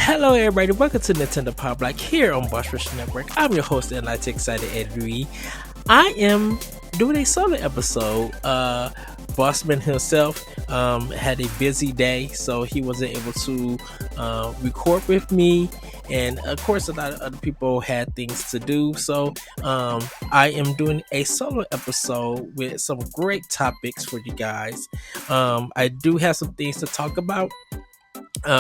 Hello, everybody. Welcome to Nintendo Pow Block here on Boss Rush Network. I'm your host and Light Excited Ed Reed. I am doing a solo episode. Bossman himself had a busy day, so he wasn't able to record with me. And of course, a lot of other people had things to do. So I am doing a solo episode with some great topics for you guys. I do have some things to talk about.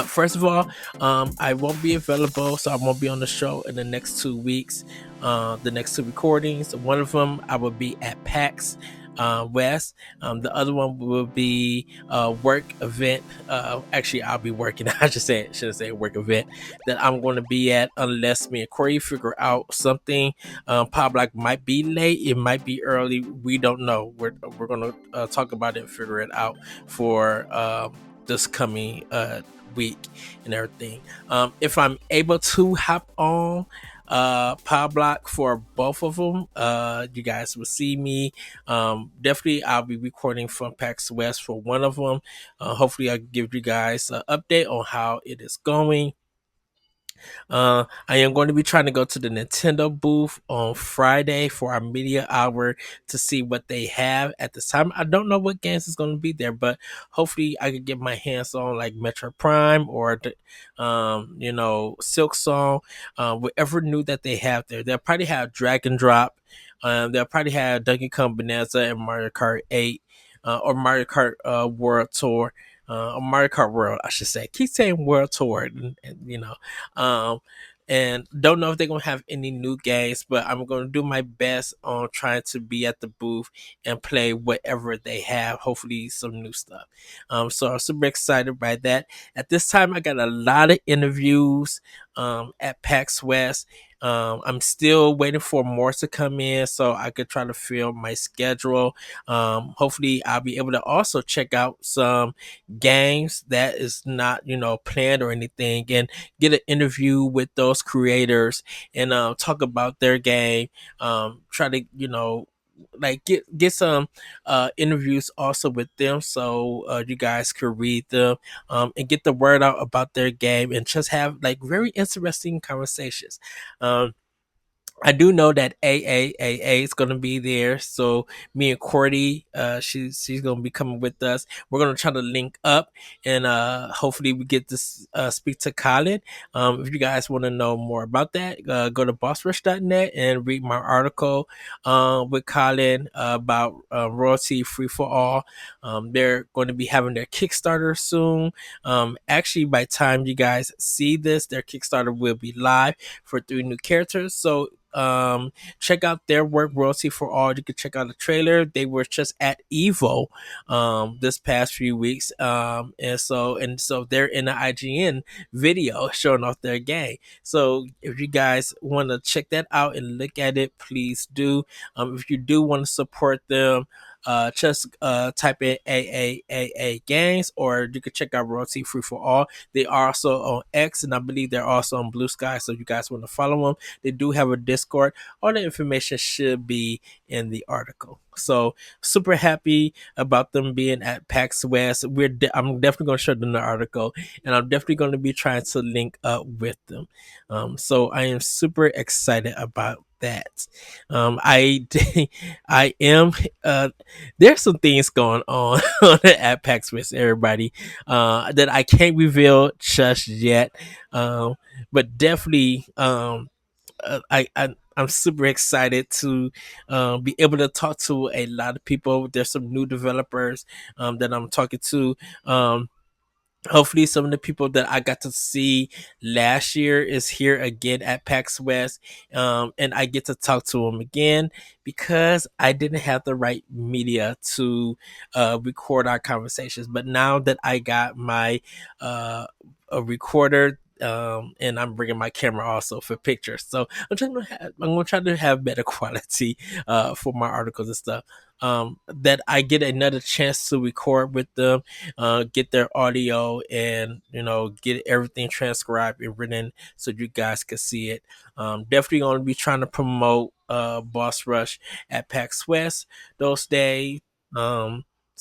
First of all, I won't be available, so I won't be on the show in the next 2 weeks. The next two recordings, one of them I will be at PAX West. The other one will be a work event. Actually, I'll be working. I should say work event that I'm going to be at unless me and Corey figure out something. Pop Block might be late, it might be early. We don't know. We're going to talk about it and figure it out for this coming week and everything. If I'm able to hop on Pow Block for both of them, you guys will see me. Definitely I'll be recording from PAX West for one of them. Hopefully I'll give you guys an update on how it is going. I am going to be trying to go to the Nintendo booth on Friday for our media hour to see what they have at this time. I don't know what games is going to be there, but hopefully I could get my hands on like Metro Prime or Silk Song, whatever new that they have there. They'll probably have Dragon Drop. They'll probably have Donkey Kong Bonanza and Mario Kart 8 or Mario Kart World Tour. Mario Kart World, I should say. Keep saying World Tour, um, and don't know if they're gonna have any new games, but I'm gonna do my best on trying to be at the booth and play whatever they have. Hopefully, some new stuff. So I'm super excited by that. At this time, I got a lot of interviews at PAX West. I'm still waiting for more to come in so I could try to fill my schedule. Hopefully, I'll be able to also check out some games that is not, planned or anything and get an interview with those creators and talk about their game. Try to, like get some interviews also with them so you guys could read them and get the word out about their game and just have like very interesting conversations. I do know that AA is gonna be there, so me and Cordy, she's gonna be coming with us. We're gonna try to link up, and hopefully we get to speak to Colin. If you guys want to know more about that, go to bossrush.net and read my article with Colin about royalty free for all. They're going to be having their Kickstarter soon. Actually, by the time you guys see this, their Kickstarter will be live for 3 new characters. So check out their work, royalty for all. You can check out the trailer. They were just at Evo this past few weeks, and so they're in the IGN video showing off their game. So if you guys want to check that out and look at it, please do. If you do want to support them, just type in AAAA Games, or you can check out Royalty Free for All. They are also on X, and I believe they're also on Blue Sky. So if you guys want to follow them, they do have a Discord. All the information should be in the article. So super happy about them being at PAX West. I'm definitely going to show them the article, and I'm definitely going to be trying to link up with them. So I am super excited about that. I I am there's some things going on at PAX West, everybody, that I can't reveal just yet. But definitely, I'm super excited to be able to talk to a lot of people. There's some new developers that I'm talking to. Hopefully some of the people that I got to see last year is here again at PAX West, and I get to talk to them again because I didn't have the right media to record our conversations. But now that I got my a recorder, and I'm bringing my camera also for pictures, so I'm gonna try to have better quality for my articles and stuff. That I get another chance to record with them, get their audio, and get everything transcribed and written so you guys can see it. Definitely going to be trying to promote Boss Rush at PAX West those days.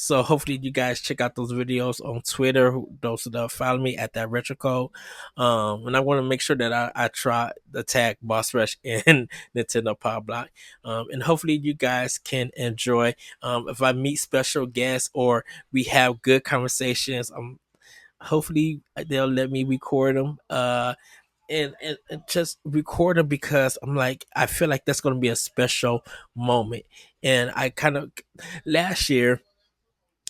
So hopefully you guys check out those videos on Twitter. Those that follow me at that retro code. And I want to make sure that I try the tag Boss Rush in Nintendo Pow Block. And hopefully you guys can enjoy. If I meet special guests or we have good conversations, hopefully they'll let me record them. And just record them because I'm like, I feel like that's going to be a special moment. And I kind of, last year,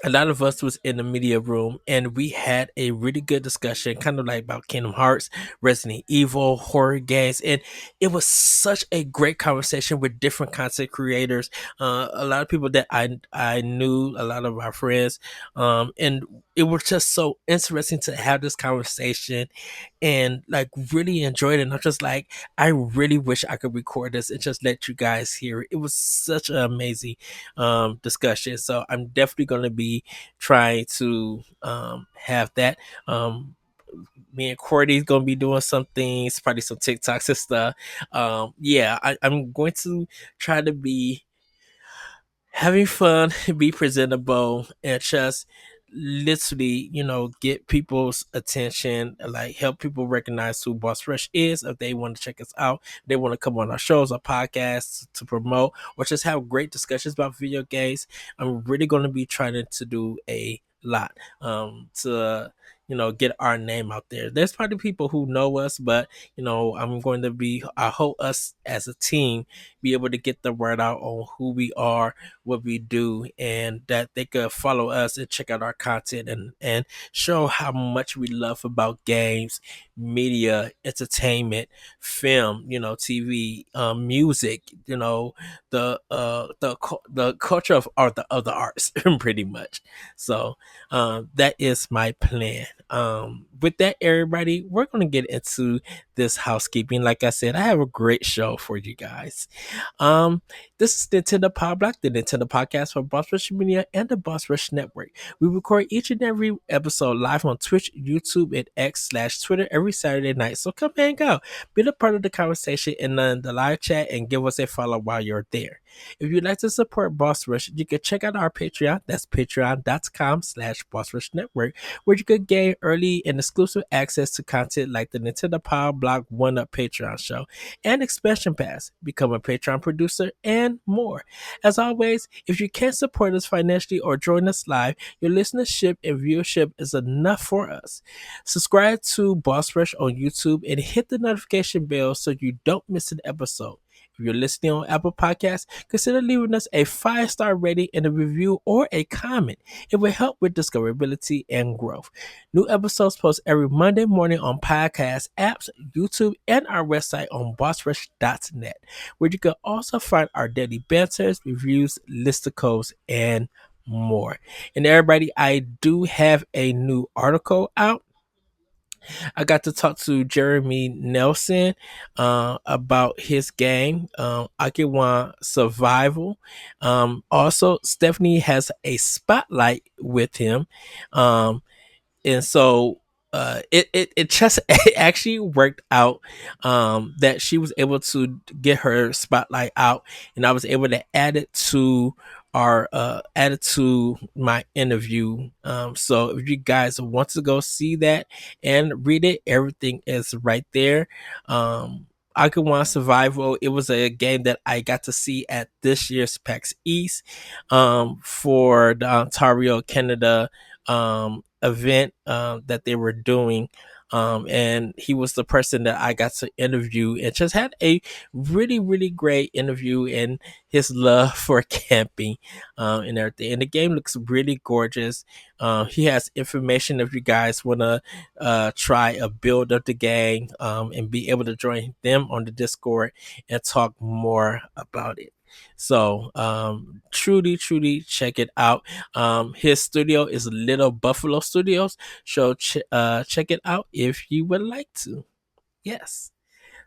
a lot of us was in the media room and we had a really good discussion kind of like about Kingdom Hearts, Resident Evil, horror games, and it was such a great conversation with different content creators, a lot of people that I knew, a lot of our friends, and it was just so interesting to have this conversation and like really enjoyed it. And I'm just like, I really wish I could record this and just let you guys hear it. It was such an amazing discussion. So I'm definitely going to be trying to have that. Me and Cordy's gonna be doing some things, probably some TikToks and stuff. Yeah, I'm going to try to be having fun, be presentable, and just literally, get people's attention, like help people recognize who Boss Rush is if they want to check us out. They want to come on our shows or podcasts to promote or just have great discussions about video games. I'm really going to be trying to do a lot to get our name out there. There's probably people who know us, but I'm going to be, I hope us as a team be able to get the word out on who we are, what we do, and that they could follow us and check out our content and show how much we love about games, media, entertainment, film, TV, music, the culture of the arts, pretty much. So that is my plan. With that, everybody, we're gonna get into this housekeeping. Like I said, I have a great show for you guys. Um, this is Nintendo Pow Block, the Nintendo podcast for Boss Rush Media and the Boss Rush Network. We record each and every episode live on Twitch, YouTube, and X/Twitter every Saturday night. So come hang out, be a part of the conversation in the live chat, and give us a follow while you're there. If you'd like to support Boss Rush, you can check out our Patreon. That's patreon.com/Boss Rush Network, where you could gain early and exclusive access to content like the Nintendo Power Block 1-Up Patreon show and Expansion Pass, become a Patreon producer, and more. As always, if you can't support us financially or join us live, your listenership and viewership is enough for us. Subscribe to Boss Rush on YouTube and hit the notification bell so you don't miss an episode. If you're listening on Apple Podcasts, consider leaving us a 5-star rating and a review or a comment. It will help with discoverability and growth. New episodes post every Monday morning on podcast apps, YouTube, and our website on bossrush.net, where you can also find our daily banters, reviews, listicles, and more. And everybody, I do have a new article out. I got to talk to Jeremy Nelson about his game, Akiwan Survival. Also, Stephanie has a spotlight with him. And so it just it actually worked out that she was able to get her spotlight out, and I was able to add it to my interview. So if you guys want to go see that and read it, everything is right there. Akawan Survival, it was a game that I got to see at this year's PAX East for the Ontario, Canada event that they were doing. And he was the person that I got to interview and just had a really, really great interview and his love for camping and everything. And the game looks really gorgeous. He has information if you guys want to try a build of the game and be able to join them on the Discord and talk more about it. So truly, truly check it out. His studio is Little Buffalo Studios. So check it out if you would like to. Yes.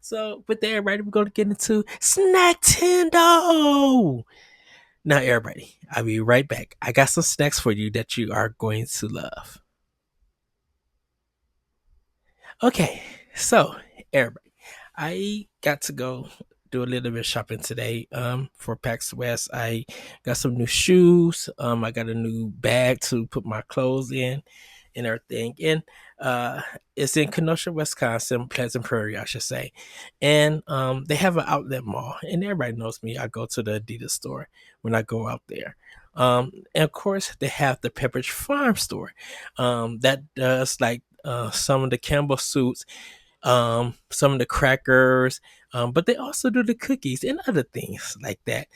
So with that, everybody, we're going to get into Snacktendo. Now, everybody, I'll be right back. I got some snacks for you that you are going to love. Okay, so everybody, I got to go do a little bit of shopping today. For PAX West, I got some new shoes. I got a new bag to put my clothes in and everything. And it's in Kenosha, Wisconsin, Pleasant Prairie, I should say. And they have an outlet mall, and everybody knows me. I go to the Adidas store when I go out there. And of course, they have the Pepperidge Farm store that does like some of the Campbell suits, some of the crackers, but they also do the cookies and other things like that.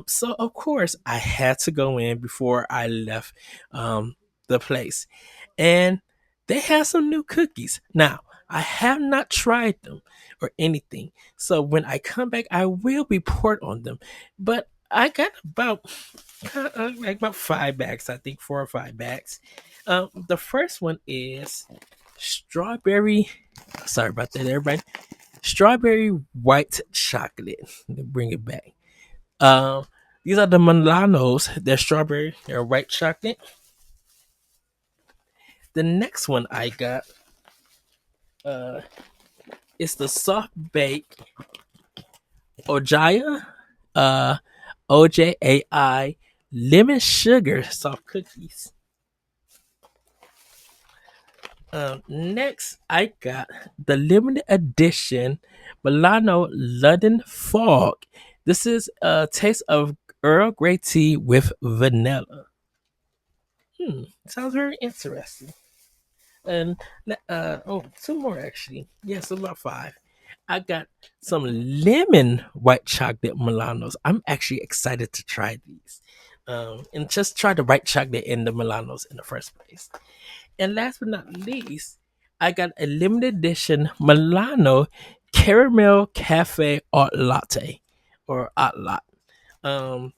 So of course I had to go in before I left the place, and they have some new cookies. Now I have not tried them or anything, so when I come back, I will report on them. But I got about like about 5 bags, I think 4 or 5 bags. The first one is strawberry. Sorry about that, everybody. Strawberry white chocolate. Let me bring it back. Um, these are the Milanos. They're strawberry. They're white chocolate. The next one I got uh is the soft bake Ojaya. Uh, OJAI lemon sugar soft cookies. Next, I got the limited edition Milano London Fog. This is a taste of Earl Grey tea with vanilla. Sounds very interesting. And two more actually. Yes, about 5. I got some lemon white chocolate Milanos. I'm actually excited to try these. And just try the white chocolate in the Milanos in the first place. And last but not least, I got a limited edition Milano Caramel Cafe Art Latte or Art Lot. Um,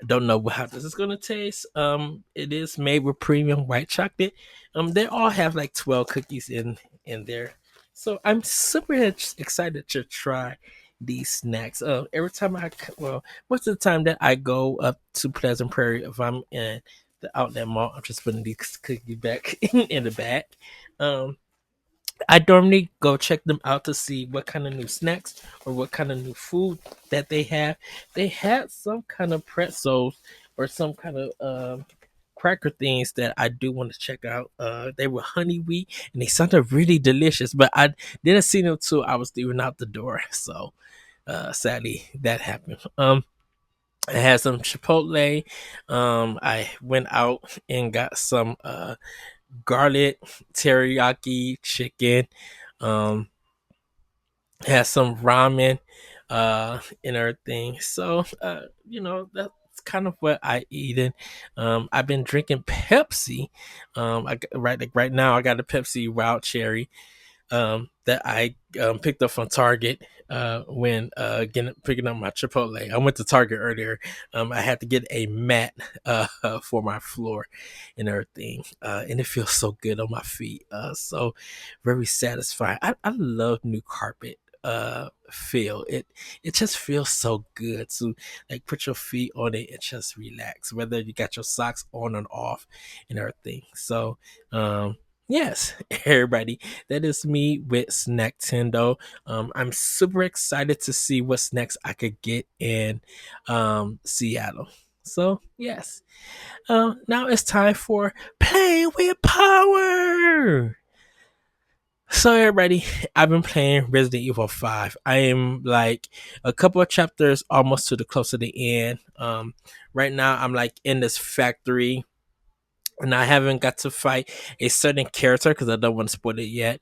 I don't know how this is gonna taste. It is made with premium white chocolate. They all have like 12 cookies in there, so I'm super excited to try these snacks. Every time most of the time that I go up to Pleasant Prairie, if I'm in the outlet mall, I'm just putting these cookies back in the bag. Um, I normally go check them out to see what kind of new snacks or what kind of new food that they have. They had some kind of pretzels or some kind of cracker things that I do want to check out. They were honey wheat and they sounded really delicious, but I didn't see them till I was leaving out the door. So sadly that happened. I had some Chipotle. I went out and got some garlic teriyaki chicken. Um, had some ramen, and everything. So, that's kind of what I eating. I've been drinking Pepsi. Right now I got a Pepsi Wild Cherry that I picked up from Target when picking up my Chipotle. I went to Target earlier. I had to get a mat for my floor and everything, and it feels so good on my feet. So very satisfying. I love new carpet feel. It just feels so good to like put your feet on it and just relax, whether you got your socks on and off and everything. So yes, everybody, that is me with Snack I'm super excited to see what snacks I could get in Seattle. So yes, now it's time for Play with Power. So everybody, I've been playing Resident Evil 5. I am like a couple of chapters almost to the close of the end. Right now I'm like in this factory and I haven't got to fight a certain character because I don't want to spoil it yet.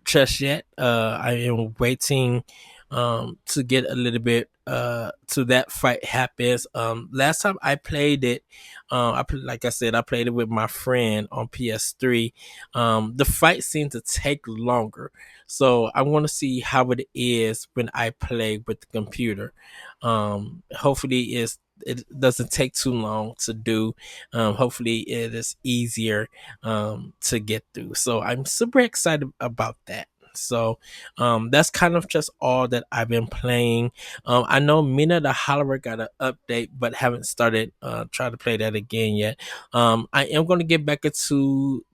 Just yet. I am waiting to get a little bit to that fight happens. Last time I played it, like I said, I played it with my friend on PS3. The fight seemed to take longer, so I want to see how it is when I play with the computer. Hopefully, it doesn't take too long to do. Hopefully it is easier to get through. So I'm super excited about that. So that's kind of just all that I've been playing. I know Mina the Hollower got an update, but haven't started trying to play that again yet. I am going to get back into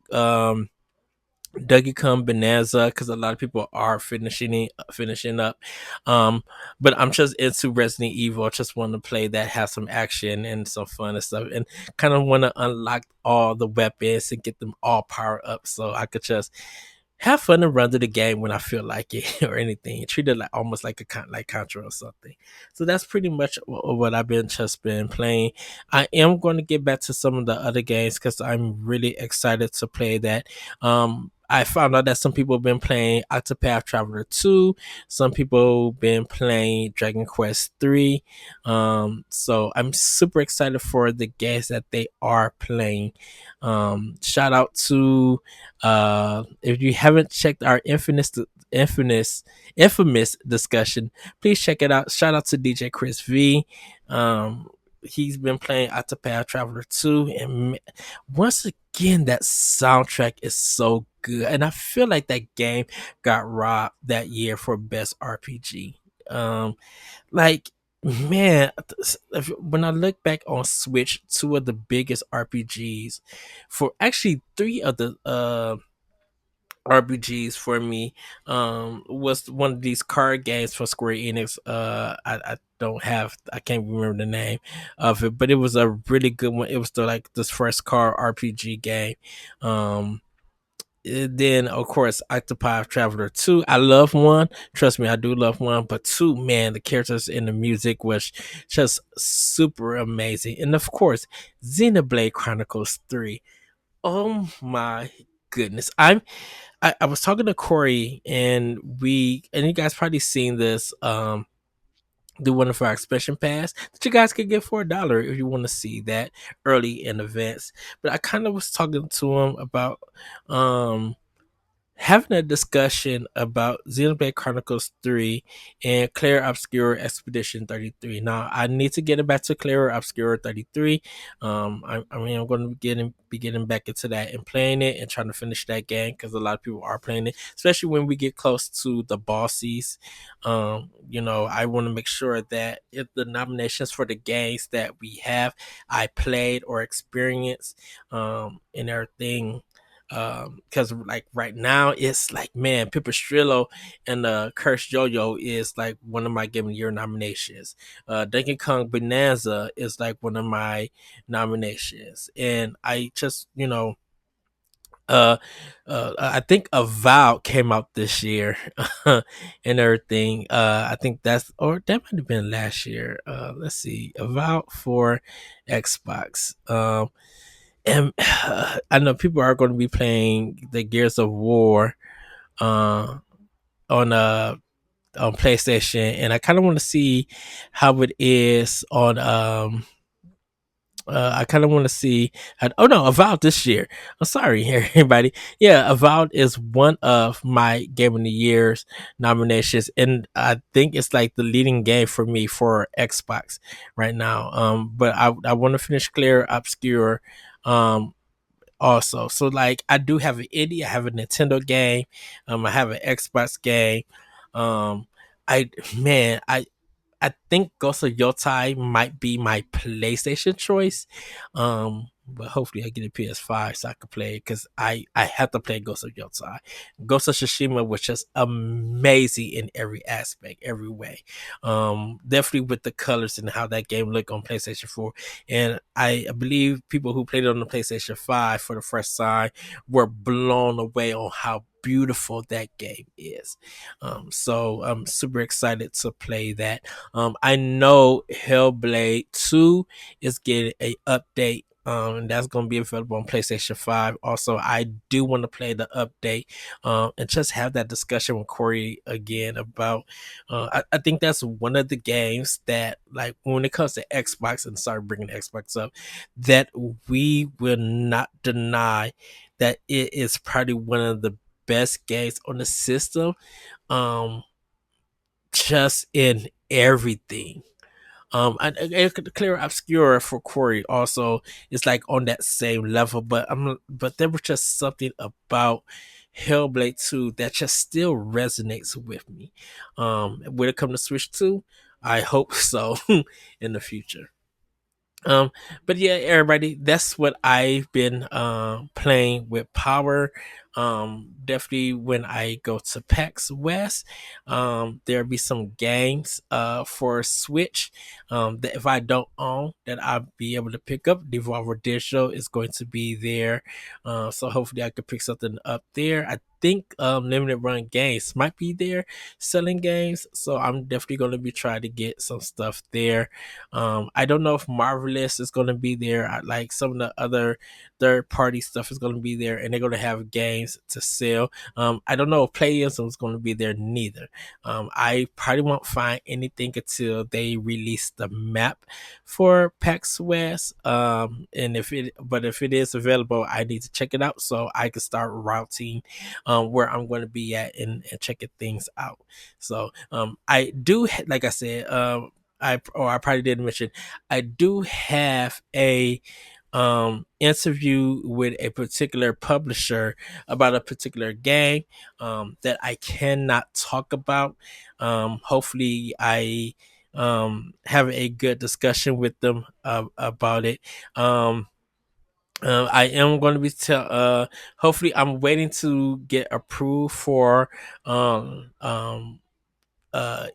Dougie Come Bonanza, because a lot of people are finishing up. Um, but I'm just into Resident Evil. I just want to play that, have some action and some fun and stuff, and kind of want to unlock all the weapons and get them all powered up, so I could just have fun and run to the game when I feel like it or anything. Treat it like almost like like Contra or something. So that's pretty much what I've been playing. I am going to get back to some of the other games because I'm really excited to play that. I found out that some people have been playing Octopath Traveler 2. Some people been playing Dragon Quest 3. So I'm super excited for the games that they are playing. Shout out to if you haven't checked our infamous infamous discussion, please check it out. Shout out to DJ Chris V. He's been playing Octopath Traveler 2, and once again, that soundtrack is so good. And I feel like that game got robbed that year for best RPG. Like, man, when I look back on Switch, two of the biggest RPGs, for actually three of the RPGs for me, was one of these card games for Square Enix. I don't have, I can't remember the name of it, but it was a really good one. It was like this first card RPG game. Um, then of course Octopath Traveler 2. I love one. Trust me, I do love one. But two, man, the characters and the music was just super amazing. And of course, Xenoblade Chronicles 3. Oh my goodness. I was talking to Corey, and you guys probably seen this do one of our expansion pass that you guys could get for $1 if you want to see that early in advance. But I kind of was talking to him about um having a discussion about Xenoblade Chronicles 3 and Clair Obscure Expedition 33. Now, I need to get it back to Clair Obscure 33. I mean, I'm going to be getting back into that and playing it and trying to finish that game because a lot of people are playing it, especially when we get close to the bosses. I want to make sure that if the nominations for the games that we have, I played or experienced, and everything, because like right now it's like, man, Pipistrello and Curse Yo-Yo is like one of my Game of the Year nominations. Donkey Kong Bonanza is like one of my nominations, and I just uh I think Avowed came out this year and everything. I think that's, or that might have been last year. Let's see, Avowed for Xbox. And I know people are going to be playing the Gears of War uh, on PlayStation, and I kind of want to see how it is on. I kind of want to see. Oh no, Avowed this year. I'm sorry, everybody. Yeah, Avowed is one of my Game of the Year's nominations, and I think it's like the leading game for me for Xbox right now. But I want to finish Clear Obscure. Also, so like I do have an indie, I have a Nintendo game, I have an Xbox game. um I man I think Ghost of Yotai might be my PlayStation choice. But hopefully I get a PS5 so I can play it, because I have to play Ghost of Yotai. Ghost of Tsushima was just amazing in every aspect, every way. Definitely with the colors and how that game looked on PlayStation 4. And I believe people who played it on the PlayStation 5 for the first time were blown away on how beautiful that game is. So I'm super excited to play that. I know Hellblade 2 is getting a update. And that's going to be available on PlayStation 5. Also, I do want to play the update, and just have that discussion with Corey again about. I think that's one of the games that, like, when it comes to Xbox, and start bringing Xbox up, that we will not deny that it is probably one of the best games on the system. Um, just in everything. And Clear Obscure for Corey also is like on that same level, but there was just something about Hellblade 2 that just still resonates with me. Will it come to Switch 2? I hope so in the future. But yeah, everybody, that's what I've been playing with Power. Definitely when I go to PAX West, there'll be some games for Switch that if I don't own, that I'll be able to pick up. Devolver Digital is going to be there, so hopefully I could pick something up there. I think Limited Run Games might be there selling games, so I'm definitely going to be trying to get some stuff there. I don't know if Marvelous is going to be there. Like some of the other third party stuff is going to be there, and they're going to have games to sell. I don't know if Playism is going to be there neither. I probably won't find anything until they release the map for PAX West. And if it is available, I need to check it out so I can start routing where I'm going to be at and checking things out. So I do, like I said, I probably didn't mention, I do have a interview with a particular publisher about a particular game that I cannot talk about. Hopefully, I have a good discussion with them about it. I am going to be hopefully I'm waiting to get approved for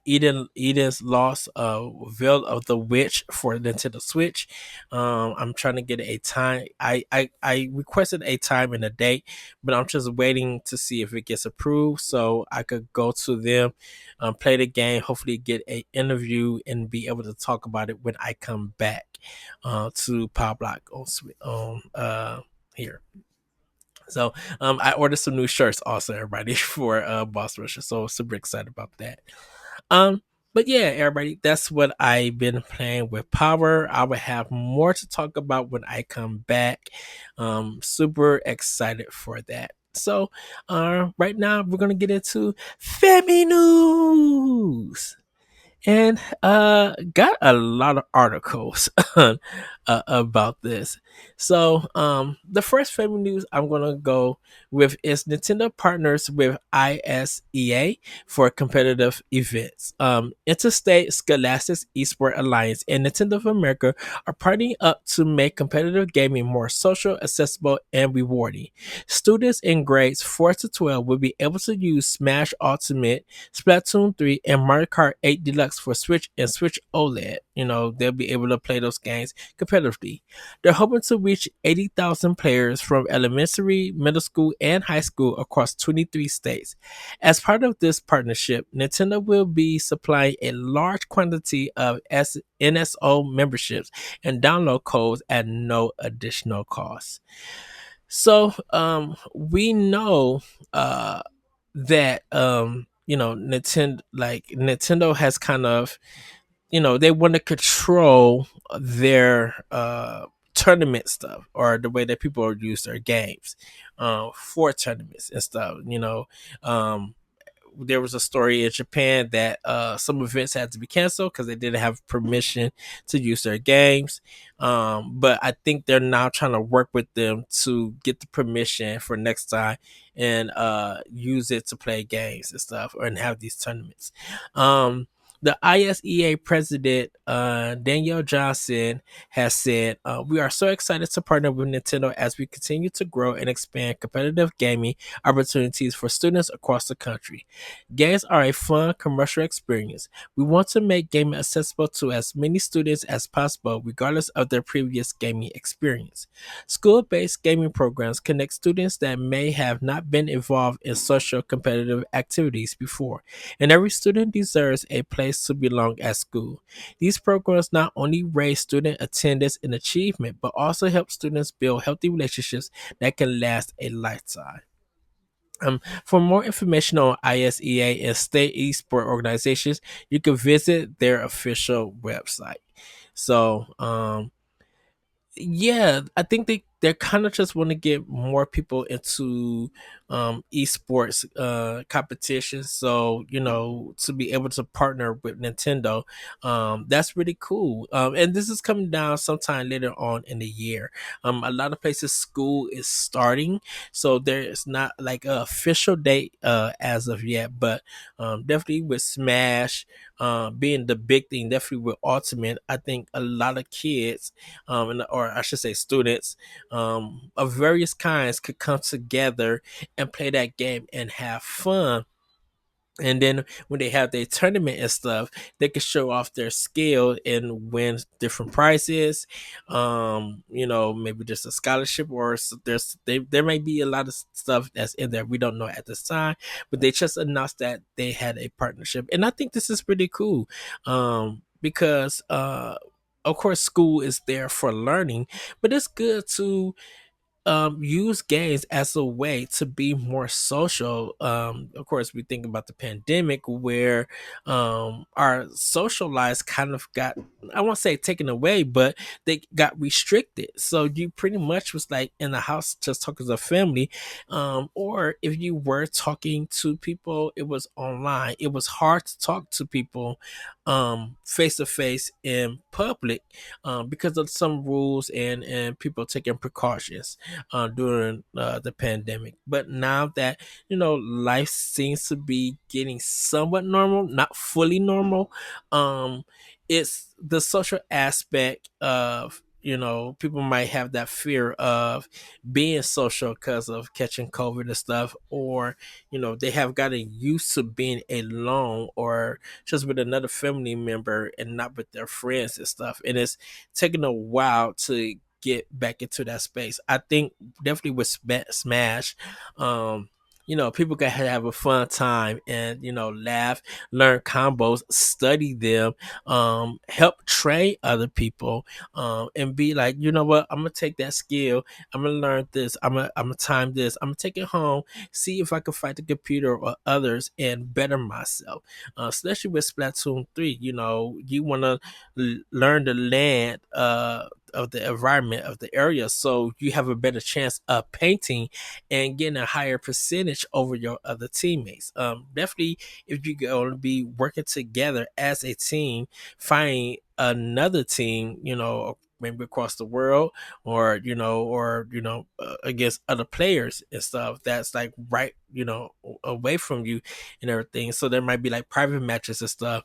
Eden's Lost Veil of the Witch for Nintendo Switch. I'm trying to get a time. I requested a time and a date, but I'm just waiting to see if it gets approved so I could go to them, play the game, hopefully get a interview and be able to talk about it when I come back to Pow Block on here. So I ordered some new shirts also, everybody, for Boss Rusher. So super excited about that. Um, but yeah, everybody, that's what I've been playing with Power. I will have more to talk about when I come back. Super excited for that. So, right now we're gonna get into Femi News and got a lot of articles about this. So the first family news I'm gonna go with is Nintendo partners with ISEA for competitive events. Interstate Scholastic Esport Alliance and Nintendo of America are partnering up to make competitive gaming more social, accessible, and rewarding. Students in grades 4 to 12 will be able to use Smash Ultimate, Splatoon 3, and Mario Kart 8 Deluxe for Switch and Switch OLED. They'll be able to play those games competitively. They're hoping to reach 80,000 players from elementary, middle school, and high school across 23 states. As part of this partnership, Nintendo will be supplying a large quantity of NSO memberships and download codes at no additional cost. So we know that Nintendo has kind of, they want to control their tournament stuff, or the way that people use their games for tournaments and stuff. There was a story in Japan that some events had to be canceled because they didn't have permission to use their games. But I think they're now trying to work with them to get the permission for next time and use it to play games and stuff and have these tournaments. The ISEA president, Danielle Johnson, has said, "We are so excited to partner with Nintendo as we continue to grow and expand competitive gaming opportunities for students across the country. Games are a fun commercial experience. We want to make gaming accessible to as many students as possible, regardless of their previous gaming experience. School-based gaming programs connect students that may have not been involved in social competitive activities before, and every student deserves a place to belong at school. These programs not only raise student attendance and achievement, but also help students build healthy relationships that can last a lifetime." For more information on ISEA and state esport organizations, you can visit their official website. So, yeah, I think they kind of just want to get more people into esports competitions. So, to be able to partner with Nintendo, that's really cool. And this is coming down sometime later on in the year. A lot of places school is starting, so there's not like an official date as of yet, but definitely with Smash being the big thing, definitely with Ultimate, I think a lot of kids or I should say students, of various kinds could come together and play that game and have fun. And then when they have their tournament and stuff, they can show off their skill and win different prizes. Maybe just a scholarship, or there may be a lot of stuff that's in there we don't know at this time. But they just announced that they had a partnership, and I think this is pretty cool. Because of course school is there for learning, but it's good to use games as a way to be more social. Of course, we think about the pandemic where our social lives kind of got, I won't say taken away, but they got restricted. So you pretty much was like in the house just talking to the family. Or if you were talking to people, it was online. It was hard to talk to people face to face in public because of some rules and people taking precautions during the pandemic. But now that life seems to be getting somewhat normal, not fully normal, it's the social aspect of people might have that fear of being social because of catching COVID and stuff, or they have gotten used to being alone or just with another family member and not with their friends and stuff, and it's taking a while to get back into that space. I think definitely with Smash, people can have a fun time and laugh, learn combos, study them, help train other people, and be like, you know what, I'm gonna take that skill, I'm gonna learn this, I'm gonna time this, I'm gonna take it home, see if I can fight the computer or others and better myself. Especially with Splatoon 3, you wanna learn the land of the environment of the area, so you have a better chance of painting and getting a higher percentage over your other teammates. Definitely, if you're going to be working together as a team, finding another team, maybe across the world, or against other players and stuff that's like right, away from you and everything. So there might be like private matches and stuff.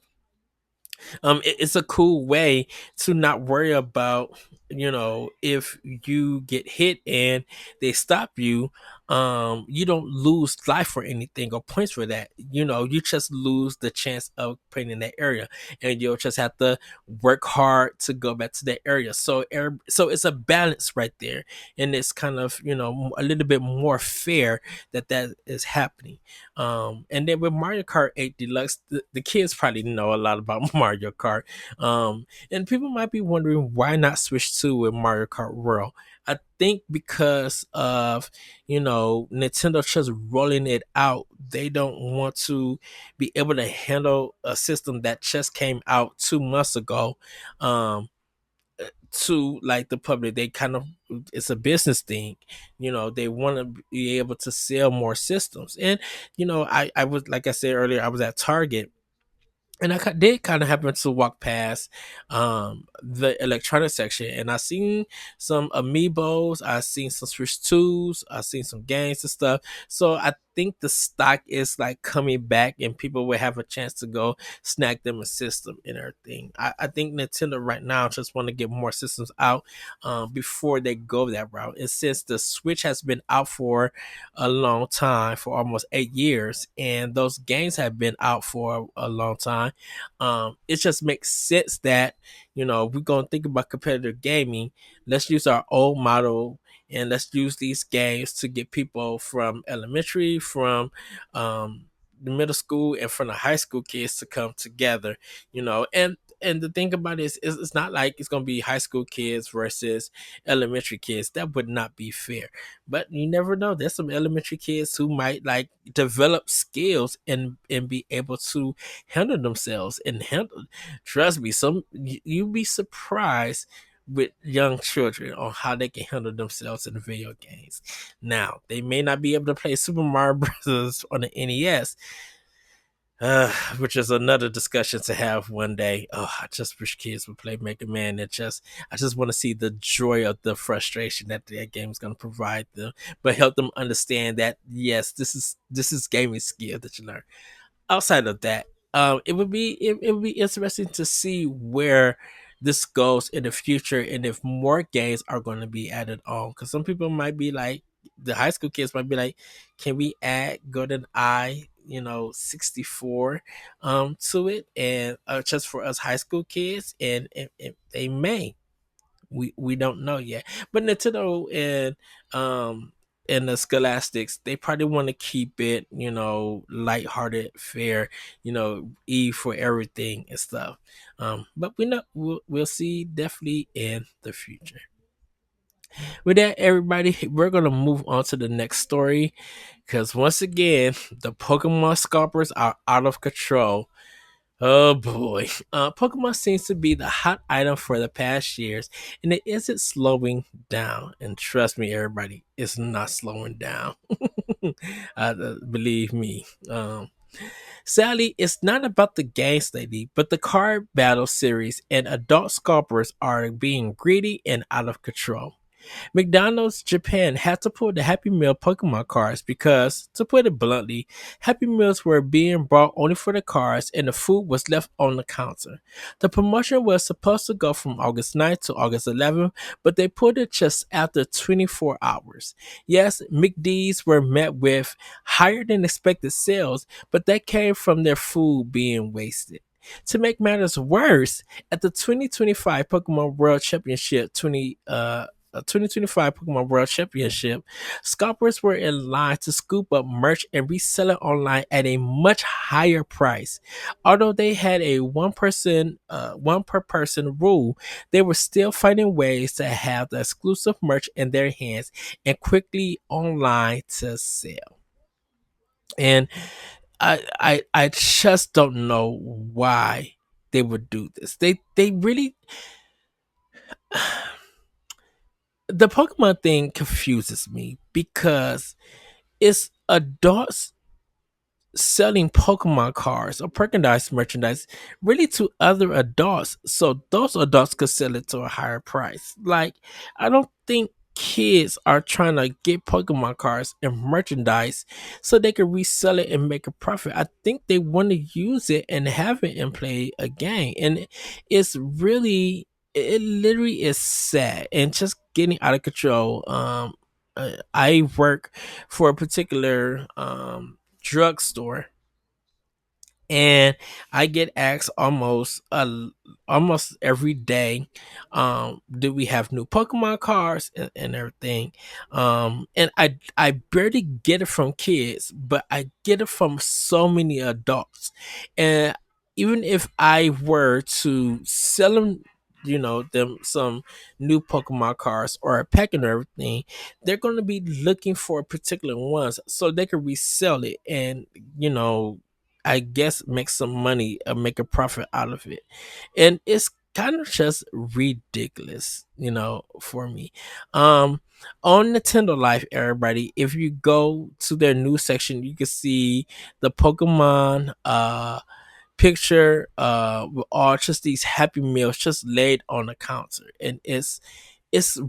It's a cool way to not worry about if you get hit and they stop you. You don't lose life or anything or points for that. You just lose the chance of playing in that area, and you'll just have to work hard to go back to that area. So it's a balance right there, and it's kind of a little bit more fair that is happening. And then with Mario Kart 8 Deluxe, the kids probably know a lot about Mario Kart. And people might be wondering why not switch to with Mario Kart World. I think because of Nintendo just rolling it out, they don't want to be able to handle a system that just came out 2 months ago. To like the public, they kind of, it's a business thing. They want to be able to sell more systems. And I was, like I said earlier, I was at Target, and I did kind of happen to walk past the electronic section, and I seen some amiibos, I seen some Switch 2s, I seen some games and stuff. So I think the stock is like coming back, and people will have a chance to go snag them a system and everything. I think Nintendo right now just want to get more systems out before they go that route. And since the Switch has been out for a long time, for almost 8 years, and those games have been out for a long time, it just makes sense that we're gonna think about competitive gaming. Let's use our old model, and let's use these games to get people from elementary, from the middle school, and from the high school kids to come together. And the thing about it is it's not like it's gonna be high school kids versus elementary kids. That would not be fair. But you never know. There's some elementary kids who might like develop skills and be able to handle themselves and handle. Trust me, you'd be surprised with young children on how they can handle themselves in video games. Now, they may not be able to play Super Mario Bros. On the NES, which is another discussion to have one day. Oh, I just wish kids would play Mega Man. I just want to see the joy of the frustration that that game is going to provide them, but help them understand that yes, this is gaming skill that you learn. Outside of that, it would be interesting to see where this goes in the future and if more games are going to be added on. Because some people might be like, the high school kids might be like, can we add Golden Eye, 64 to it, and just for us high school kids, and they may, we don't know yet. But Nintendo and the Scholastics, they probably want to keep it, lighthearted, fair, E for everything and stuff. But we know we'll see definitely in the future. With that, everybody, we're gonna move on to the next story because once again, the Pokemon scalpers are out of control. Oh boy. Pokemon seems to be the hot item for the past years, and it isn't slowing down. And trust me, everybody, it's not slowing down. Believe me. Sadly, it's not about the games lately, but the card battle series and adult scalpers are being greedy and out of control. McDonald's Japan had to pull the Happy Meal Pokemon cards because, to put it bluntly, Happy Meals were being brought only for the cards and the food was left on the counter. The promotion was supposed to go from August 9th to August 11th, but they pulled it just after 24 hours. Yes, McD's were met with higher than expected sales, but that came from their food being wasted. To make matters worse, at the 2025 Pokemon World Championship 2025 Pokemon World Championship, scalpers were in line to scoop up merch and resell it online at a much higher price. Although they had a one per person rule, they were still finding ways to have the exclusive merch in their hands and quickly online to sell. And I just don't know why they would do this. They really the Pokemon thing confuses me because it's adults selling Pokemon cards or merchandise really to other adults, so those adults could sell it to a higher price. Like, I don't think kids are trying to get Pokemon cards and merchandise so they can resell it and make a profit. I think they want to use it and have it and play a game. And it's really, it literally is sad and just getting out of control. I work for a particular drugstore, and I get asked almost every day, do we have new Pokemon cards and everything. And I barely get it from kids, but I get it from so many adults. And even if I were to sell them, them some new Pokemon cards or a pack and everything, they're going to be looking for particular ones so they can resell it and, I guess make some money, make a profit out of it. And it's kind of just ridiculous, for me. On Nintendo Life, everybody, if you go to their news section, you can see the Pokemon picture with all just these Happy Meals just laid on the counter, and it's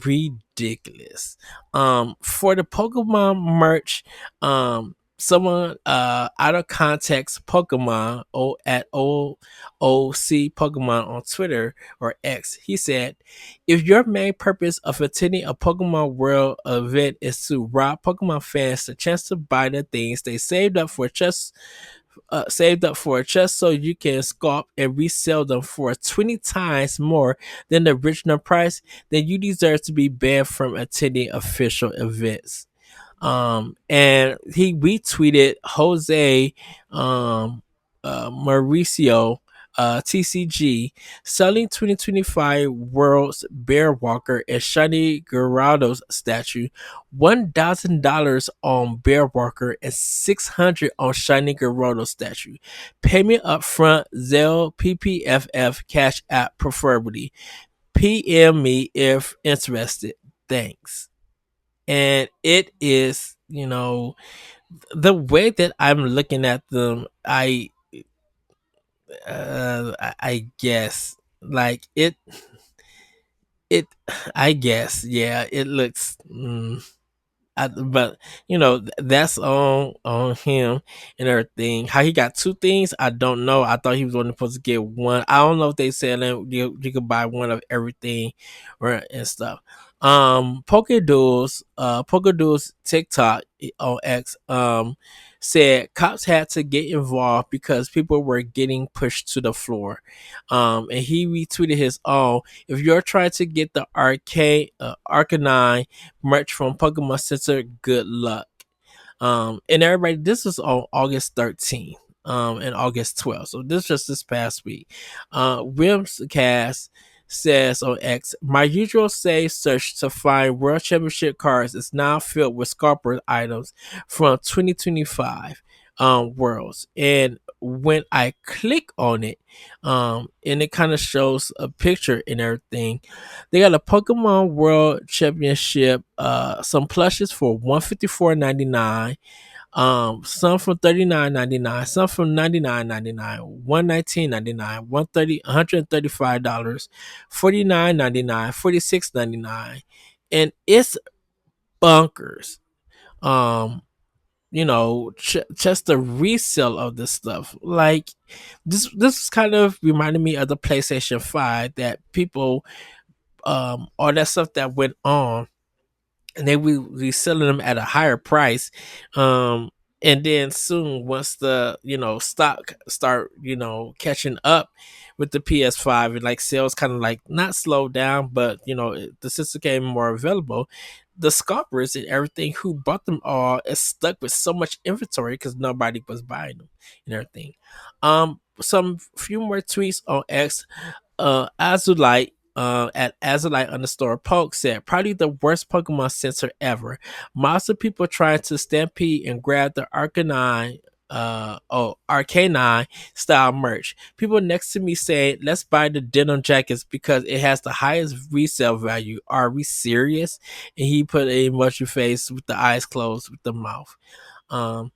ridiculous. For the Pokemon merch, someone out of context Pokemon at OOC Pokemon on Twitter or X, he said, if your main purpose of attending a Pokemon World event is to rob Pokemon fans the chance to buy the things they saved up for just so you can sculpt and resell them for 20 times more than the original price, then you deserve to be banned from attending official events. And he retweeted Jose Mauricio TCG selling 2025 World's Bear Walker and Shiny Gyarados statue, $1,000 on Bear Walker and $600 on Shiny Gyarados statue. Payment up front, Zelle, PPFF, Cash App preferably. PM me if interested. Thanks. And it is, the way that I'm looking at them, I guess, like it I guess, yeah, it looks, But that's on him and everything. How he got two things, I don't know. I thought he was only supposed to get one. I don't know if they said that you could buy one of everything, or and stuff. Poké Duels TikTok on X said cops had to get involved because people were getting pushed to the floor. And he retweeted his own. If you're trying to get the Arcanine merch from Pokemon Center, good luck. And everybody, this was on August 13th, and August 12th. So this just this past week. Whimscast says on X, my usual save search to find World Championship cards is now filled with Scalper items from 2025 Worlds. And when I click on it, and it kind of shows a picture and everything, they got a Pokemon World Championship, some plushes for $154.99, some from $39.99, some from $99.99, $119.99, $135, $49.99, $46.99, and it's bunkers. Um, just the resale of this stuff. Like this kind of reminded me of the PlayStation 5 that people all that stuff that went on, and they will be selling them at a higher price. And then soon, once the stock start catching up with the PS5, and like sales kind of like not slowed down, but the system became more available. The scalpers and everything who bought them all is stuck with so much inventory because nobody was buying them and everything. Some few more tweets on X. Azulite, at Azulite underscore poke said, probably the worst Pokemon censor ever. Monster people trying to stampede and grab the Arcanine style merch. People next to me saying, let's buy the denim jackets because it has the highest resale value. Are we serious? And he put a emoji face with the eyes closed with the mouth. Um,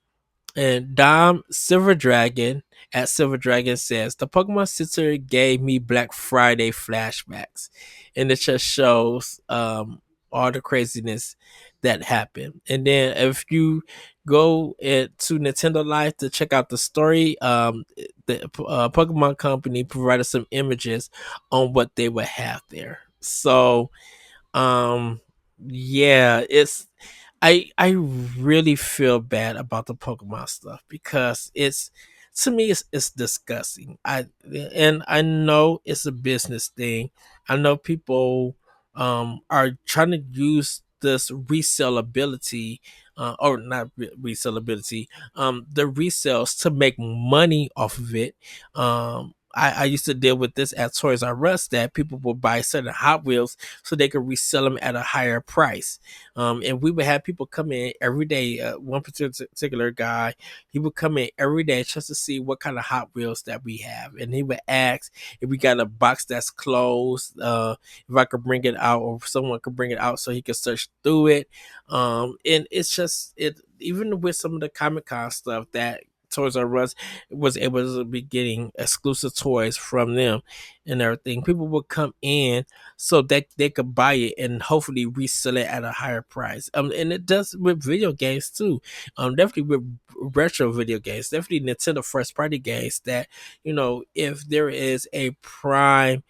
and Dom Silver Dragon at Silver Dragon says the Pokemon Center gave me Black Friday flashbacks, and it just shows all the craziness that happened. And then if you go to Nintendo Live to check out the story, the Pokemon Company provided some images on what they would have there. So um yeah, I really feel bad about the Pokemon stuff because it's to me it's disgusting. I know it's a business thing. I know people are trying to use this resellability, or not resellability, the resales to make money off of it. I used to deal with this at Toys R Us, that people would buy certain Hot Wheels so they could resell them at a higher price. And we would have people come in every day. One particular guy, he would come in every day just to see what kind of Hot Wheels that we have, and he would ask if we got a box that's closed, if I could bring it out, or if someone could bring it out so he could search through it. And it's just it. Even with some of the Comic Con stuff that Toys R Us was able to be getting exclusive toys from them and everything, people would come in so that they could buy it and hopefully resell it at a higher price. And it does with video games too. Definitely with retro video games, definitely Nintendo first party games. That if there is a prime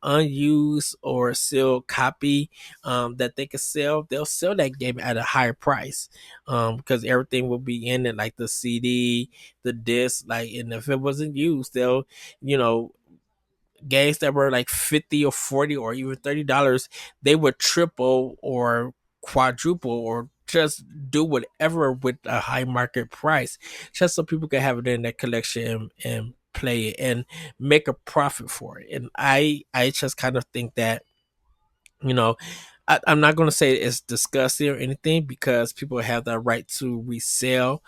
unused or sealed copy that they could sell, they'll sell that game at a higher price, because everything will be in it, like the CD, the disc, like, and if it wasn't used, they'll you know games that were like 50 or 40 or even $30, they would triple or quadruple or just do whatever with a high market price, just so people can have it in their collection and play it and make a profit for it. And I just kind of think that, you know I'm not going to say it's disgusting or anything, because people have the right to resell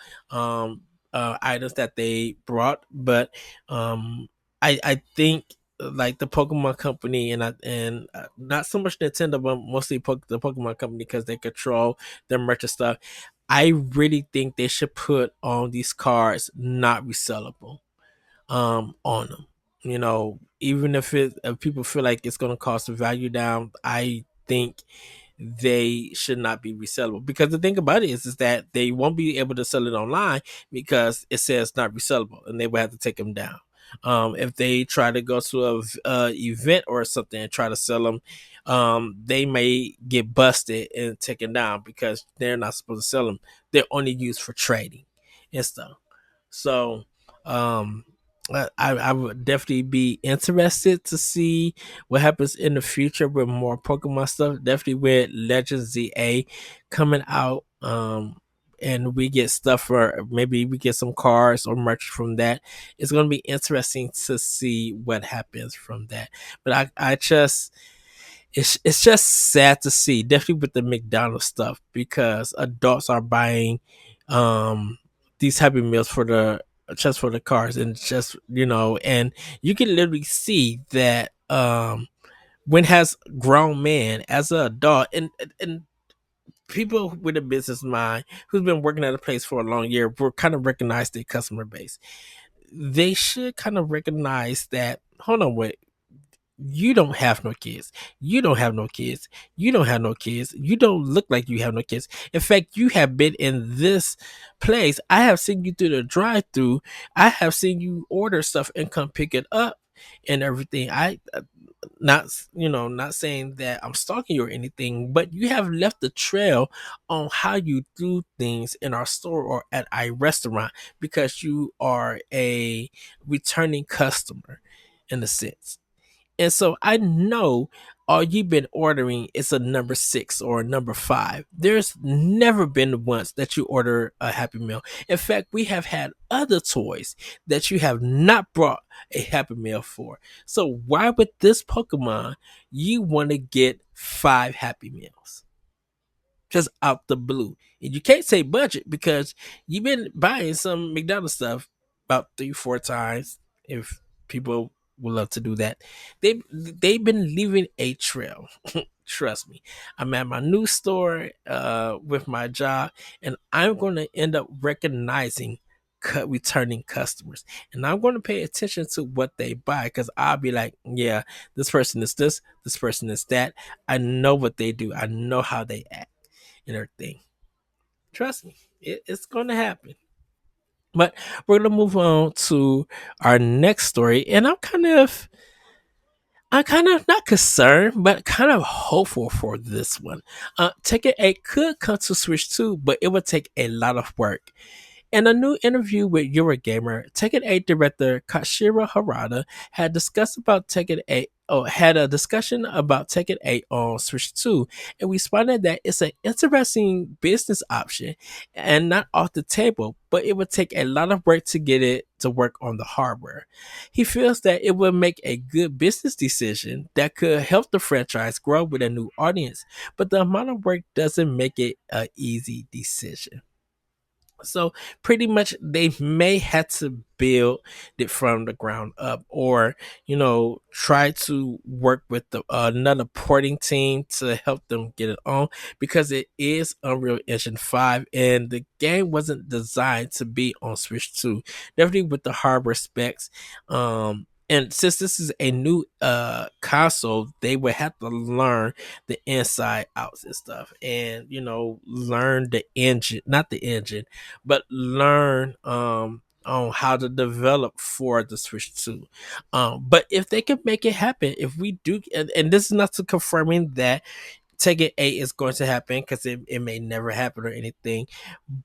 items that they brought. But I think, like, the Pokemon Company, and not so much Nintendo, but mostly the Pokemon Company, because they control their merch and stuff. I really think they should put on these cards not resellable on them. Even if people feel like it's going to cost the value down, I think they should not be resellable. Because the thing about it is that they won't be able to sell it online because it says not resellable, and they will have to take them down. If they try to go to a event or something and try to sell them, they may get busted and taken down because they're not supposed to sell them. They're only used for trading and stuff. So, um, I would definitely be interested to see what happens in the future with more Pokemon stuff. Definitely with Legends ZA coming out. And we get stuff for, maybe we get some cards or merch from that. It's going to be interesting to see what happens from that. But I just, it's just sad to see, definitely with the McDonald's stuff, because adults are buying these Happy Meals for the, just for the cars, and just, and you can literally see that when has grown man as an adult, and people with a business mind who's been working at a place for a long year will kind of recognize their customer base. They should kind of recognize that, hold on, wait, you don't have no kids. You don't have no kids. You don't have no kids. You don't look like you have no kids. In fact, you have been in this place. I have seen you through the drive through. I have seen you order stuff and come pick it up and everything. I not not saying that I'm stalking you or anything, but you have left a trail on how you do things in our store or at a restaurant, because you are a returning customer in a sense. And so I know all you've been ordering is a number 6 or a number 5. There's never been once that you order a Happy Meal. In fact, we have had other toys that you have not brought a Happy Meal for. So why with this Pokemon you want to get 5 Happy Meals? Just out the blue. And you can't say budget because you've been buying some McDonald's stuff about 3-4 times. If people would love to do that, they've been leaving a trail. Trust me. I'm at my new store with my job, and I'm going to end up recognizing returning customers, and I'm going to pay attention to what they buy, because I'll be like, yeah, this person is this person is that. I know what they do. I know how they act and everything. Trust me, it's going to happen. But we're going to move on to our next story, and I'm kind of not concerned, but kind of hopeful for this one. Tekken 8 could come to Switch 2, but it would take a lot of work. In a new interview with Eurogamer, Tekken 8 director Kashira Harada had discussed about Tekken 8 or had a discussion about Tekken 8 on Switch 2, and responded that it's an interesting business option and not off the table, but it would take a lot of work to get it to work on the hardware. He feels that it would make a good business decision that could help the franchise grow with a new audience, but the amount of work doesn't make it an easy decision. So pretty much they may have to build it from the ground up, or try to work with another porting team to help them get it on, because it is Unreal Engine 5 and the game wasn't designed to be on Switch 2. Definitely with the hardware specs. And since this is a new console, they would have to learn the inside outs and stuff, and learn the engine, not the engine, but learn on how to develop for the Switch 2. But if they can make it happen, if we do, and this is not to confirming that Tekken 8 is going to happen, because it may never happen or anything,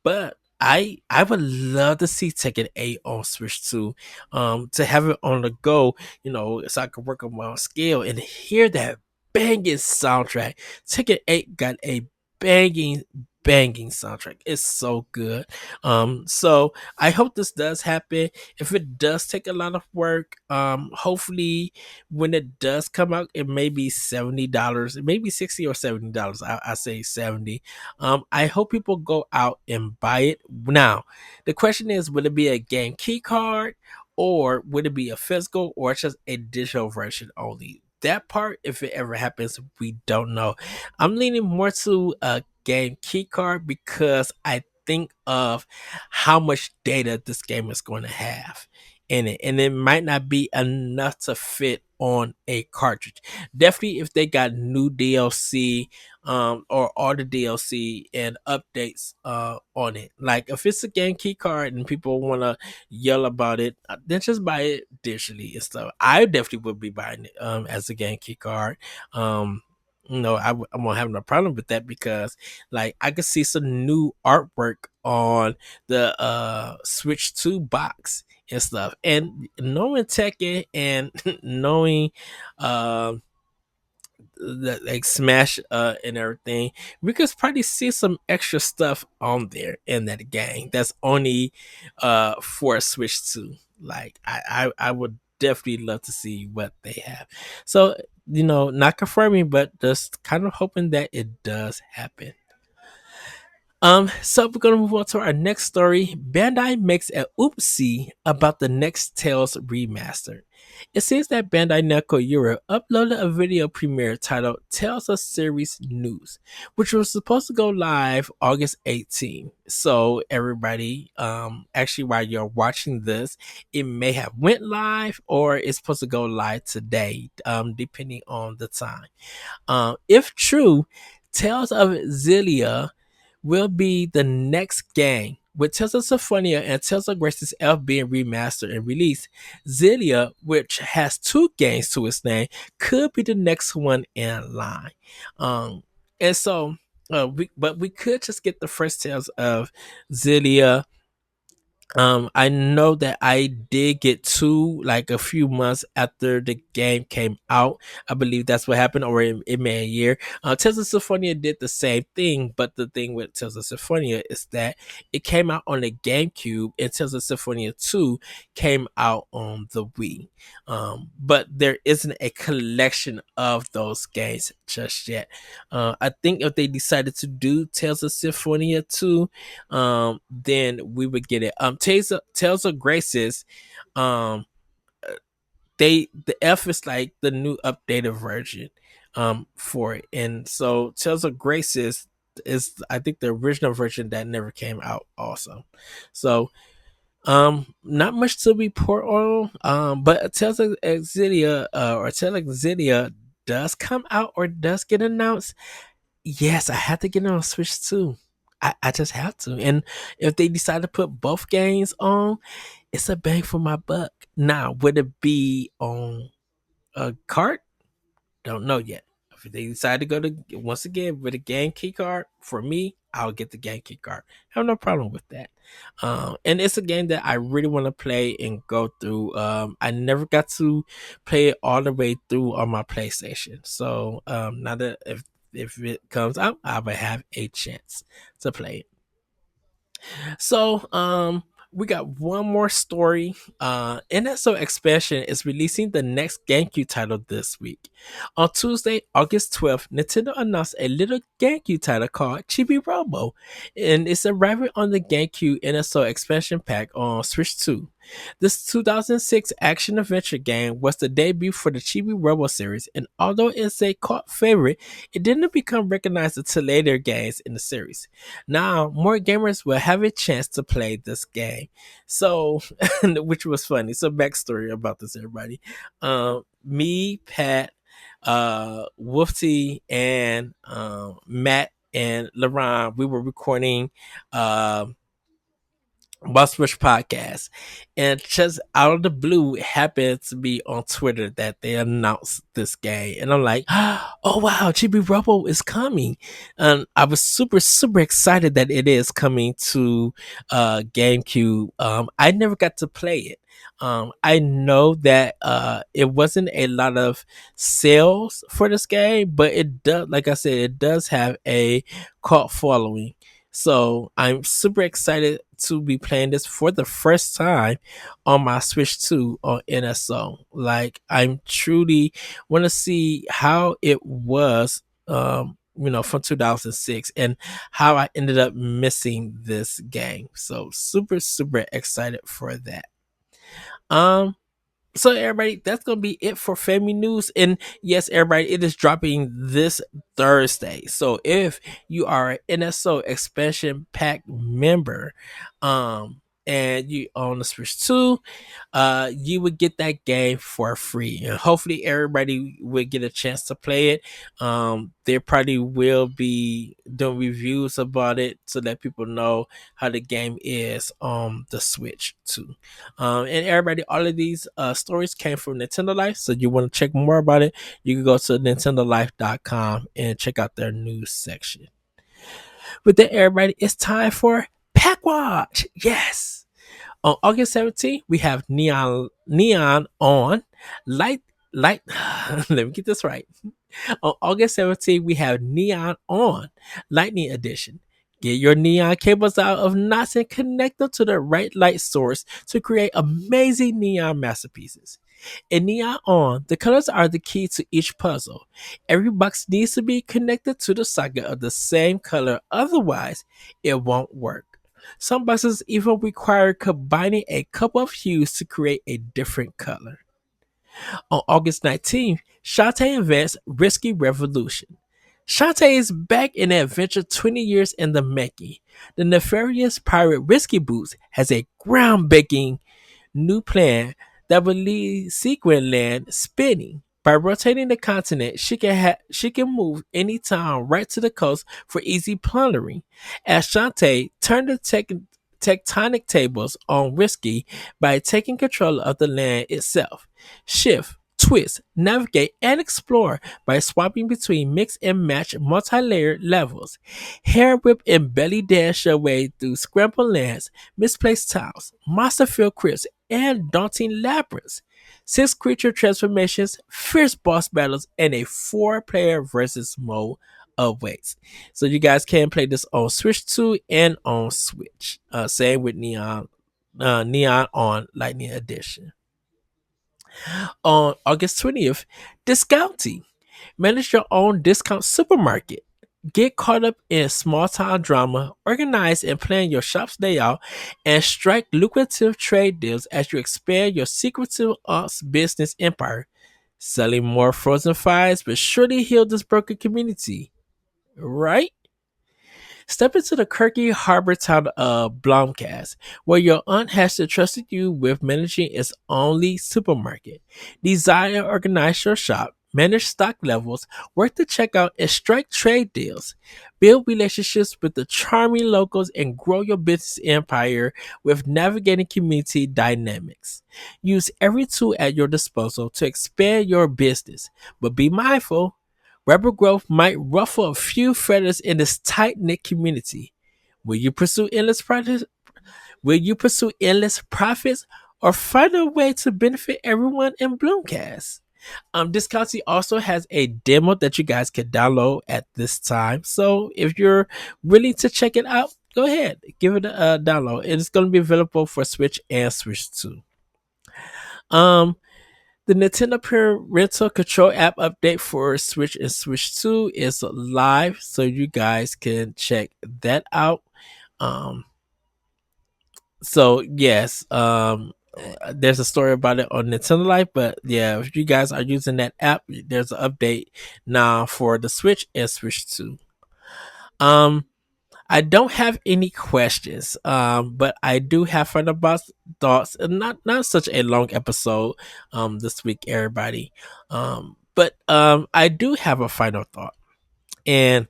but I would love to see Tekken 8 on Switch 2, to have it on the go, so I can work on my own scale and hear that banging soundtrack. Tekken 8 got a banging soundtrack. It's so good. So I hope this does happen. If it does take a lot of work, hopefully when it does come out, it may be $70, it may be $60 or $70. I say 70. I hope people go out and buy it. Now the question is, would it be a game key card, or would it be a physical, or just a digital version only? That part, if it ever happens, we don't know. I'm leaning more to a game key card, because I think of how much data this game is going to have. in it, and it might not be enough to fit on a cartridge. Definitely, if they got new DLC, or all the DLC and updates on it. Like if it's a game key card and people want to yell about it, then just buy it digitally and stuff. I definitely would be buying it as a game key card. Um, I won't have no problem with that because like I could see some new artwork on the Switch 2 box and stuff. And knowing Tekken and knowing um that like Smash and everything, we could probably see some extra stuff on there in that game that's only for Switch 2. Like I would definitely love to see what they have. So, not confirming, but just kind of hoping that it does happen. So we're gonna move on to our next story. Bandai makes a oopsie about the next Tales remaster. It seems that Bandai Namco Europe uploaded a video premiere titled Tales of Series News, which was supposed to go live August 18th. So everybody, actually while you're watching this, it may have went live or it's supposed to go live today, depending on the time. If true, Tales of Xillia will be the next game, with Tales of Symphonia and Tales of Graces F being remastered and released. Xillia, which has two games to its name, could be the next one in line. And so, we could just get the first Tales of Xillia. I know that I did get two like a few months after the game came out. I believe that's what happened, or it may a year. Tales of Symphonia did the same thing, but the thing with Tales of Symphonia is that it came out on the GameCube, and Tales of Symphonia 2 came out on the Wii. But there isn't a collection of those games just yet. I think if they decided to do Tales of Symphonia 2, then we would get it. Tales of Graces, um, the F is like the new updated version, for it, and so Tales of Graces is I think the original version that never came out also. So not much to report on. But Tales of Xillia, or Tales of Xillia does come out or does get announced. Yes, I have to get it on Switch too. I just have to. And if they decide to put both games on, it's a bang for my buck. Now, would it be on a cart? Don't know yet. If they decide to go to once again with a game key card, for me, I'll get the game key card. I have no problem with that. And it's a game that I really want to play and go through. I never got to play it all the way through on my PlayStation. So now that if it comes out, I will have a chance to play it. So, we got one more story. NSO Expansion is releasing the next GameCube title this week. On Tuesday, August 12th, Nintendo announced a little GameCube title called Chibi-Robo, and it's arriving on the GameCube NSO Expansion Pack on Switch 2. This 2006 action adventure game was the debut for the Chibi-Robo series, and although it's a cult favorite, it didn't become recognized until later games in the series. Now, more gamers will have a chance to play this game. So, which was funny. So, backstory about this, everybody. Me, Pat, Wolfie, and Matt and LaRon, we were recording Boss Rush podcast, and just out of the blue, it happened to be on Twitter that they announced this game, and I'm like, oh wow, Chibi-Robo is coming, and I was super excited that it is coming to GameCube. I never got to play it. I know that it wasn't a lot of sales for this game, but it does, like I said, it does have a cult following. So I'm super excited to be playing this for the first time on my Switch 2 on NSO. Like I'm truly want to see how it was, from 2006 and how I ended up missing this game. So super excited for that. Um, so everybody, that's gonna be it for Family News. And yes, everybody, it is dropping this Thursday. So if you are an NSO expansion pack member, and you own the Switch 2, you would get that game for free. And hopefully everybody would get a chance to play it. There probably will be doing reviews about it so that people know how the game is on the Switch too. And everybody, all of these stories came from Nintendo Life. So you want to check more about it, you can go to nintendolife.com and check out their news section. With that, everybody, it's time for Pack Watch. Yes. On August 17th, we have Neon on light. Let me get this right. On August 17th, we have Neon on Lightning Edition. Get your neon cables out of knots and connect them to the right light source to create amazing neon masterpieces. In Neon On, the colors are the key to each puzzle. Every box needs to be connected to the socket of the same color, otherwise, it won't work. Some boxes even require combining a couple of hues to create a different color. On August 19th, Shantae invents Risky Revolution. Shantae is back in an adventure 20 years in the making. The nefarious pirate Risky Boots has a groundbreaking new plan that will leave Sequin Land spinning. By rotating the continent, she can move anytime right to the coast for easy plundering. As Shantae turned the tectonic tables on Risky by taking control of the land itself. Shift, twist, navigate, and explore by swapping between mix and match multi-layered levels. Hair whip and belly dash your way through scrambled lands, misplaced tiles, monster-filled crypts, and daunting labyrinths. 6 creature transformations, fierce boss battles, and a 4-player versus mode awaits. So you guys can play this on Switch 2 and on Switch. Same with Neon on Lightning Edition. On August 20th, Discounty. Manage your own discount supermarket. Get caught up in small town drama, organize and plan your shop's layout, and strike lucrative trade deals as you expand your secretive aunt's business empire. Selling more frozen fries will surely heal this broken community, right? Step into the quirky harbor town of Blomcast, where your aunt has entrusted you with managing its only supermarket. Design and organize your shop, manage stock levels, work the checkout, and strike trade deals. Build relationships with the charming locals and grow your business empire with navigating community dynamics. Use every tool at your disposal to expand your business, but be mindful. Rebel growth might ruffle a few feathers in this tight knit community. Will you pursue endless profits? Will you pursue endless profits, or find a way to benefit everyone in Bloomcast? Discounty also has a demo that you guys can download at this time. So if you're willing to check it out, go ahead, give it a download. It's going to be available for Switch and Switch 2. The Nintendo Parental Control app update for Switch and Switch 2 is live, so you guys can check that out. Um, so yes, there's a story about it on Nintendo Life, but yeah, if you guys are using that app, there's an update now for the Switch and Switch 2. Um, I don't have any questions, but I do have final thoughts, and not such a long episode this week, everybody. But I do have a final thought, and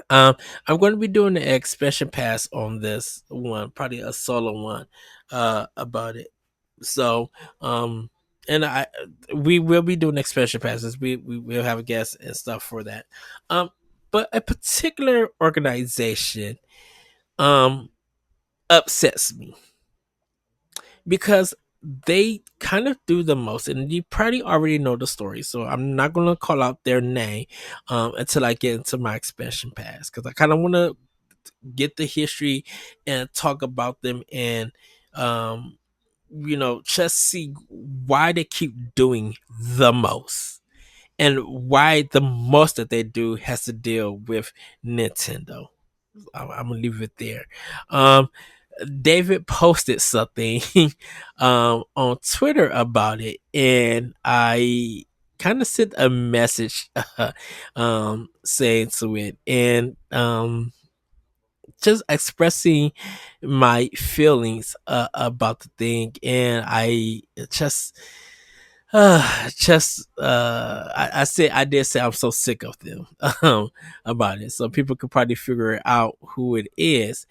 I'm going to be doing an expansion pass on this one, probably a solo one, about it. So, and we will be doing expansion passes. We will have a guest and stuff for that. Um, but a particular organization um upsets me because they kind of do the most, and you probably already know the story, so I'm not going to call out their name until I get into my expansion pass, because I kind of want to get the history and talk about them, and um just see why they keep doing the most, and why the most that they do has to deal with Nintendo. I'm gonna leave it there. David posted something on Twitter about it, and I kind of sent a message saying to it, and just expressing my feelings about the thing, and I just I did say I'm so sick of them about it, so people could probably figure out who it is.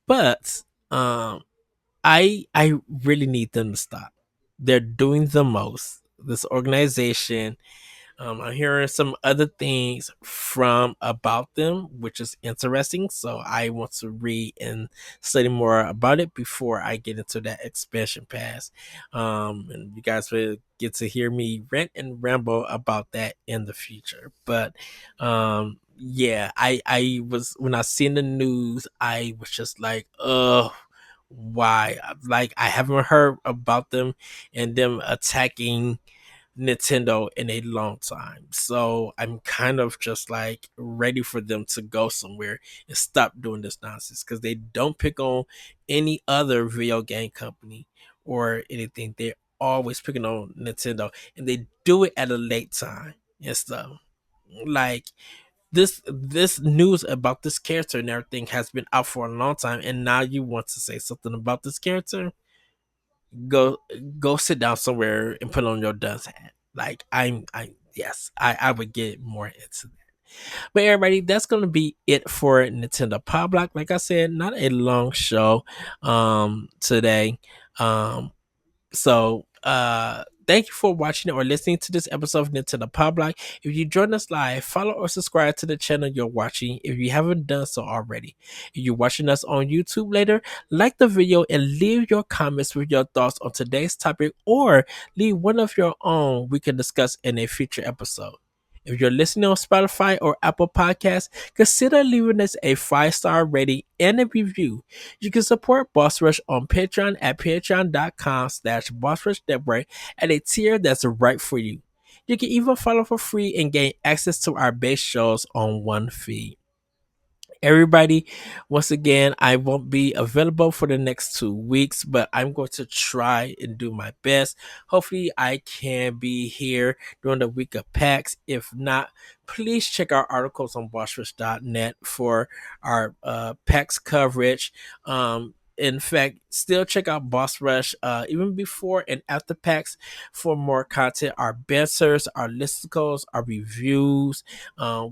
But um, I really need them to stop. They're doing the most. This organization, I'm hearing some other things from about them, which is interesting. So I want to read and study more about it before I get into that expansion pass. And you guys will get to hear me rant and ramble about that in the future. But yeah, I was when I seen the news, I was just like, oh. Why? Like I haven't heard about them and them attacking Nintendo in a long time. So I'm kind of just like ready for them to go somewhere and stop doing this nonsense because they don't pick on any other video game company or anything. They're always picking on Nintendo and they do it at a late time and stuff. Like this news about this character and everything has been out for a long time and now you want to say something about this character? go go sit down somewhere and put on your dunce hat. Like I yes, I would get more into that. But everybody, that's gonna be it for Nintendo Pow Block. Like I said, not a long show today. Thank you for watching or listening to this episode of Nintendo Pow Block. If you join us live, follow or subscribe to the channel you're watching if you haven't done so already. If you're watching us on YouTube later, like the video and leave your comments with your thoughts on today's topic or leave one of your own we can discuss in a future episode. If you're listening on Spotify or Apple Podcasts, consider leaving us a 5-star rating and a review. You can support Boss Rush on Patreon at patreon.com/Boss Rush Network at a tier that's right for you. You can even follow for free and gain access to our base shows on one feed. Everybody, once again, I won't be available for the next 2 weeks, but I'm going to try and do my best. Hopefully, I can be here during the week of PAX. If not, please check our articles on bossrush.net for our PAX coverage. In fact, still check out Boss Rush even before and after PAX for more content, our banters, our listicles, our reviews.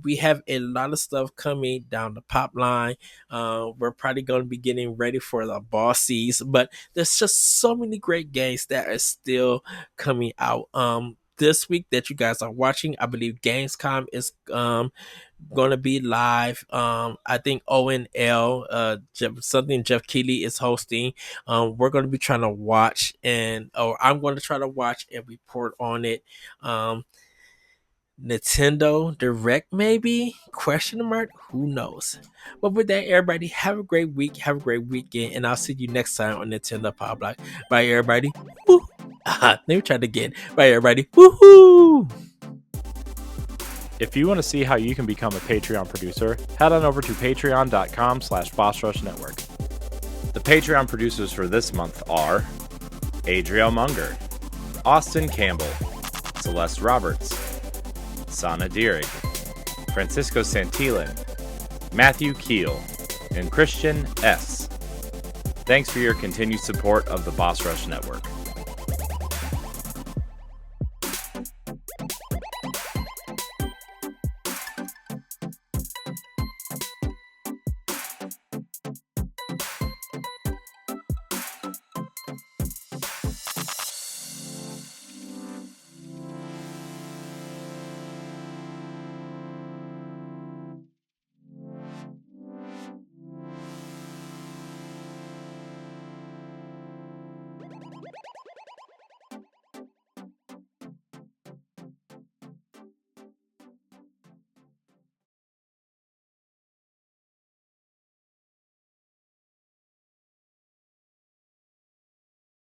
We have a lot of stuff coming down the pop line. We're probably going to be getting ready for the bossies, but there's just so many great games that are still coming out. This week that you guys are watching, I believe Gamescom is going to be live. I think ONL, something Jeff Keighley is hosting. We're going to be trying to watch I'm going to try to watch and report on it. Nintendo Direct, maybe? Question mark? Who knows? But with that, everybody, have a great week, have a great weekend, and I'll see you next time on Nintendo Pow Block. Bye, everybody. Woo! Let me try it again. Bye, everybody. Woohoo! If you want to see how you can become a Patreon producer, head on over to patreon.com/BossRushNetwork. The Patreon producers for this month are Adriel Munger, Austin Campbell, Celeste Roberts, Sana Dierig, Francisco Santillan, Matthew Keel, and Christian S. Thanks for your continued support of the Boss Rush Network.